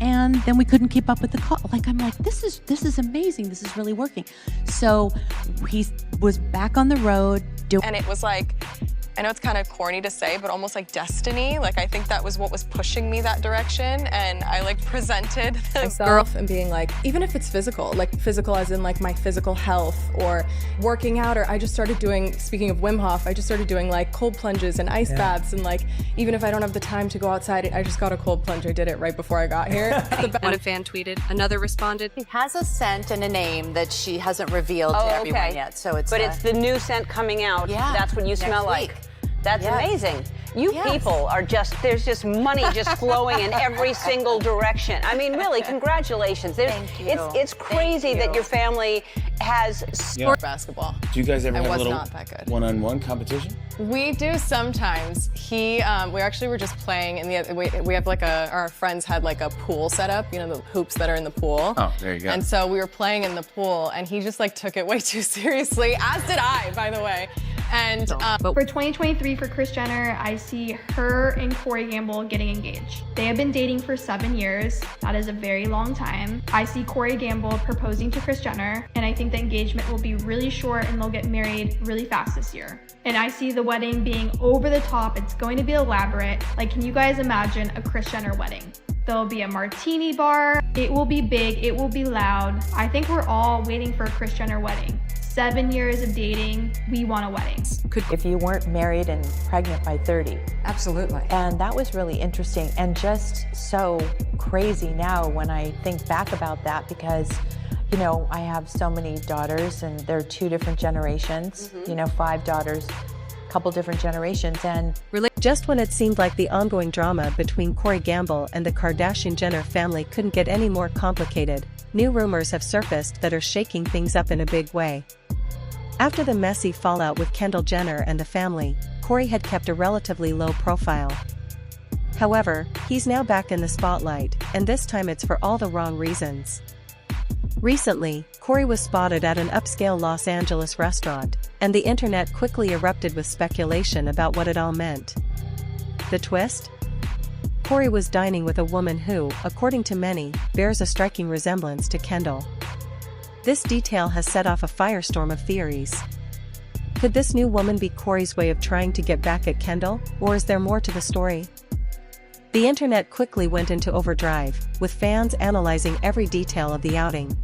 and then we couldn't keep up with the call. I'm like, this is amazing. This is really working. So he was back on the road doing. And it was like, I know it's kind of corny to say, but almost like destiny. I think that was what was pushing me that direction. And I presented myself and being like, even if it's physical, physical as in my physical health or working out, or I just started doing, speaking of Wim Hof, I just started doing cold plunges and ice baths. And even if I don't have the time to go outside, I just got a cold plunge. I did it right before I got here. One fan tweeted, another responded. She has a scent and a name that she hasn't revealed to everyone yet. So it's it's the new scent coming out. Yeah, that's what you smell like. That's amazing. You people are there's just money just flowing in every single direction. I mean, really, congratulations. Thank you. It's crazy that your family has sport basketball. Do you guys ever have a little not that good. one-on-one competition? We do sometimes. We actually were just playing in we have our friends had a pool set up, the hoops that are in the pool. Oh, there you go. And so we were playing in the pool and he just took it way too seriously, as did I, by the way. And for 2023 for Kris Jenner, I see her and Corey Gamble getting engaged. They have been dating for 7 years. That is a very long time. I see Corey Gamble proposing to Kris Jenner, and I think the engagement will be really short and they'll get married really fast this year. And I see the wedding being over the top. It's going to be elaborate. Can you guys imagine a Kris Jenner wedding? There'll be a martini bar. It will be big. It will be loud. I think we're all waiting for a Kris Jenner wedding. 7 years of dating, we want a wedding. If you weren't married and pregnant by 30. Absolutely. And that was really interesting and just so crazy now when I think back about that, because I have so many daughters and they're 2 different generations, 5 daughters, couple different generations. And just when it seemed like the ongoing drama between Corey Gamble and the Kardashian-Jenner family couldn't get any more complicated, new rumors have surfaced that are shaking things up in a big way. After the messy fallout with Kendall Jenner and the family, Corey had kept a relatively low profile. However, he's now back in the spotlight, and this time it's for all the wrong reasons. Recently, Corey was spotted at an upscale Los Angeles restaurant, and the internet quickly erupted with speculation about what it all meant. The twist? Corey was dining with a woman who, according to many, bears a striking resemblance to Kendall. This detail has set off a firestorm of theories. Could this new woman be Corey's way of trying to get back at Kendall, or is there more to the story? The internet quickly went into overdrive, with fans analyzing every detail of the outing.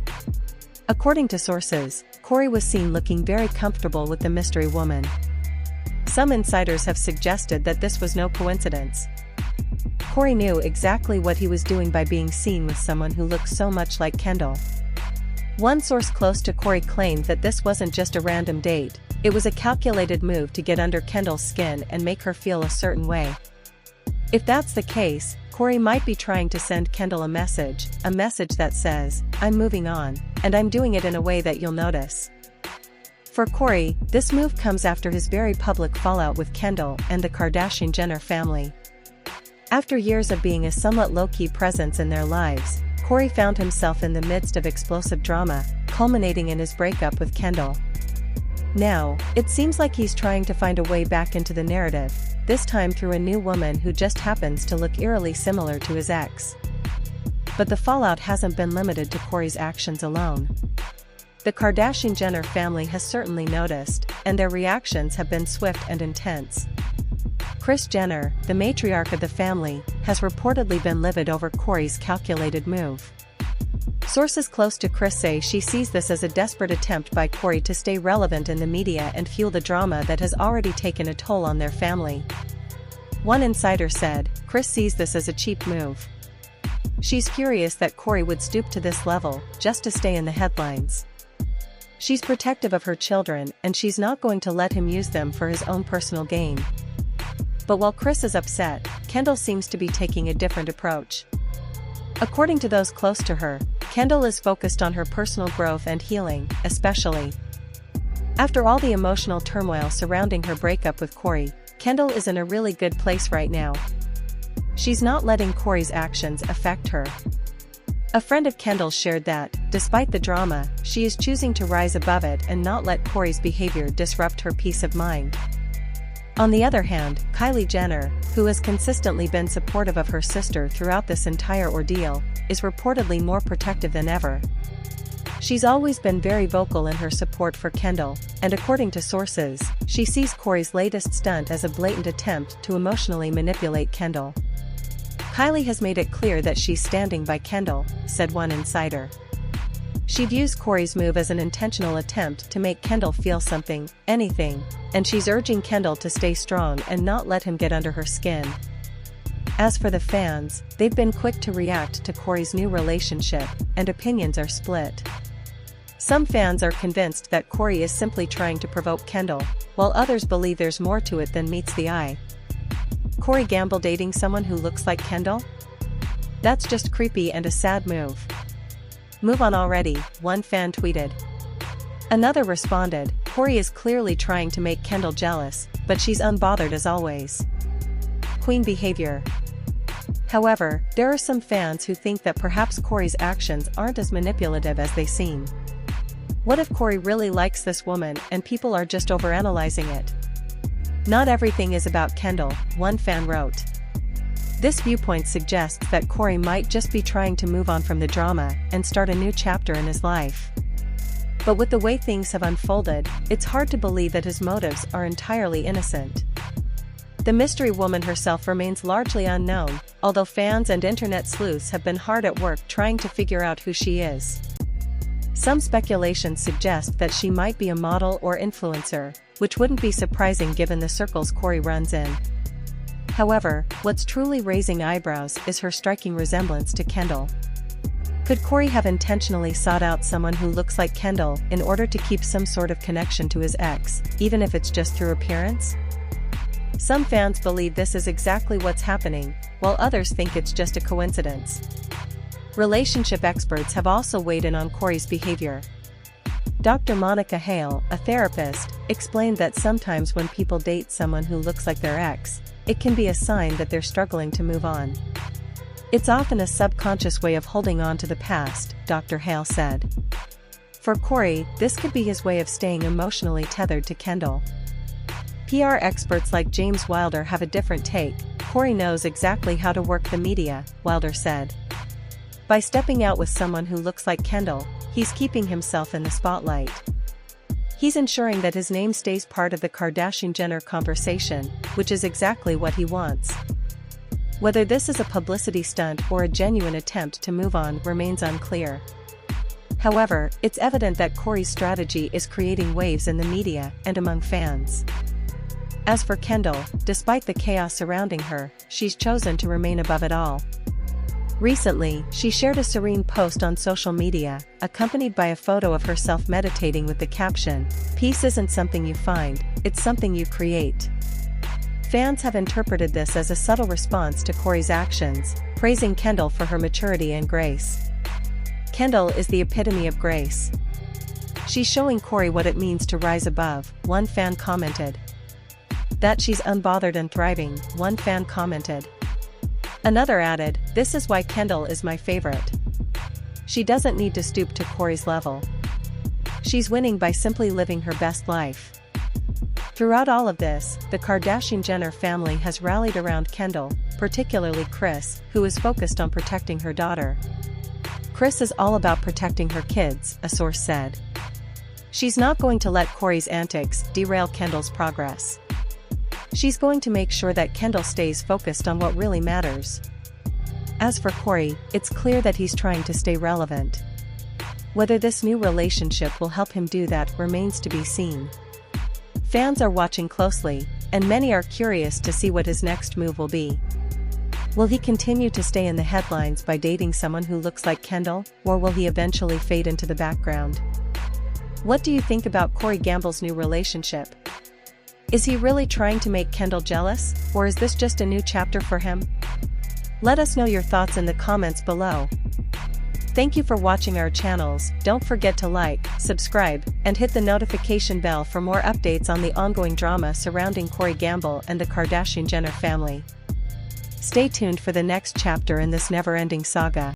According to sources, Corey was seen looking very comfortable with the mystery woman. Some insiders have suggested that this was no coincidence. Corey knew exactly what he was doing by being seen with someone who looked so much like Kendall. One source close to Corey claimed that this wasn't just a random date, it was a calculated move to get under Kendall's skin and make her feel a certain way. If that's the case, Corey might be trying to send Kendall a message that says, "I'm moving on, and I'm doing it in a way that you'll notice." For Corey, this move comes after his very public fallout with Kendall and the Kardashian-Jenner family. After years of being a somewhat low-key presence in their lives, Corey found himself in the midst of explosive drama, culminating in his breakup with Kendall. Now, it seems like he's trying to find a way back into the narrative, this time through a new woman who just happens to look eerily similar to his ex. But the fallout hasn't been limited to Corey's actions alone. The Kardashian-Jenner family has certainly noticed, and their reactions have been swift and intense. Kris Jenner, the matriarch of the family, has reportedly been livid over Corey's calculated move. Sources close to Kris say she sees this as a desperate attempt by Corey to stay relevant in the media and fuel the drama that has already taken a toll on their family. One insider said, Kris sees this as a cheap move. She's furious that Corey would stoop to this level, just to stay in the headlines. She's protective of her children and she's not going to let him use them for his own personal gain. But while Kris is upset, Kendall seems to be taking a different approach. According to those close to her, Kendall is focused on her personal growth and healing, especially. After all the emotional turmoil surrounding her breakup with Corey, Kendall is in a really good place right now. She's not letting Corey's actions affect her. A friend of Kendall shared that, despite the drama, she is choosing to rise above it and not let Corey's behavior disrupt her peace of mind. On the other hand, Kylie Jenner, who has consistently been supportive of her sister throughout this entire ordeal, is reportedly more protective than ever. She's always been very vocal in her support for Kendall, and according to sources, she sees Kourtney's latest stunt as a blatant attempt to emotionally manipulate Kendall. Kylie has made it clear that she's standing by Kendall, said one insider. She views Kourtney's move as an intentional attempt to make Kendall feel something, anything, and she's urging Kendall to stay strong and not let him get under her skin. As for the fans, they've been quick to react to Kourtney's new relationship, and opinions are split. Some fans are convinced that Kourtney is simply trying to provoke Kendall, while others believe there's more to it than meets the eye. Kourtney Gamble dating someone who looks like Kendall? That's just creepy and a sad move. Move on already, one fan tweeted. Another responded, Kourtney is clearly trying to make Kendall jealous, but she's unbothered as always. Queen behavior. However, there are some fans who think that perhaps Kourtney's actions aren't as manipulative as they seem. What if Kourtney really likes this woman and people are just overanalyzing it? Not everything is about Kendall, one fan wrote. This viewpoint suggests that Kourtney might just be trying to move on from the drama and start a new chapter in his life. But with the way things have unfolded, it's hard to believe that his motives are entirely innocent. The mystery woman herself remains largely unknown, although fans and internet sleuths have been hard at work trying to figure out who she is. Some speculation suggests that she might be a model or influencer, which wouldn't be surprising given the circles Kourtney runs in. However, what's truly raising eyebrows is her striking resemblance to Kendall. Could Kourtney have intentionally sought out someone who looks like Kendall in order to keep some sort of connection to his ex, even if it's just through appearance? Some fans believe this is exactly what's happening, while others think it's just a coincidence. Relationship experts have also weighed in on Kourtney's behavior. Dr. Monica Hale, a therapist, explained that sometimes when people date someone who looks like their ex, it can be a sign that they're struggling to move on. It's often a subconscious way of holding on to the past, Dr. Hale said. For Kourtney, this could be his way of staying emotionally tethered to Kendall. PR experts like James Wilder have a different take. Kourtney knows exactly how to work the media, Wilder said. By stepping out with someone who looks like Kendall, he's keeping himself in the spotlight. He's ensuring that his name stays part of the Kardashian-Jenner conversation, which is exactly what he wants. Whether this is a publicity stunt or a genuine attempt to move on remains unclear. However, it's evident that Kourtney's strategy is creating waves in the media and among fans. As for Kendall, despite the chaos surrounding her, she's chosen to remain above it all. Recently, she shared a serene post on social media, accompanied by a photo of herself meditating with the caption, "Peace isn't something you find, it's something you create." Fans have interpreted this as a subtle response to Kourtney's actions, praising Kendall for her maturity and grace. Kendall is the epitome of grace. She's showing Kourtney what it means to rise above, one fan commented. That she's unbothered and thriving, one fan commented. Another added, "This is why Kendall is my favorite. She doesn't need to stoop to Kourtney's level. She's winning by simply living her best life." Throughout all of this, the Kardashian-Jenner family has rallied around Kendall, particularly Kris, who is focused on protecting her daughter. Kris is all about protecting her kids, a source said. She's not going to let Kourtney's antics derail Kendall's progress. She's going to make sure that Kendall stays focused on what really matters. As for Kourtney, it's clear that he's trying to stay relevant. Whether this new relationship will help him do that remains to be seen. Fans are watching closely, and many are curious to see what his next move will be. Will he continue to stay in the headlines by dating someone who looks like Kendall, or will he eventually fade into the background? What do you think about Kourtney Gamble's new relationship? Is he really trying to make Kendall jealous, or is this just a new chapter for him? Let us know your thoughts in the comments below. Thank you for watching our channels. Don't forget to like, subscribe, and hit the notification bell for more updates on the ongoing drama surrounding Kourtney Gamble and the Kardashian-Jenner family. Stay tuned for the next chapter in this never-ending saga.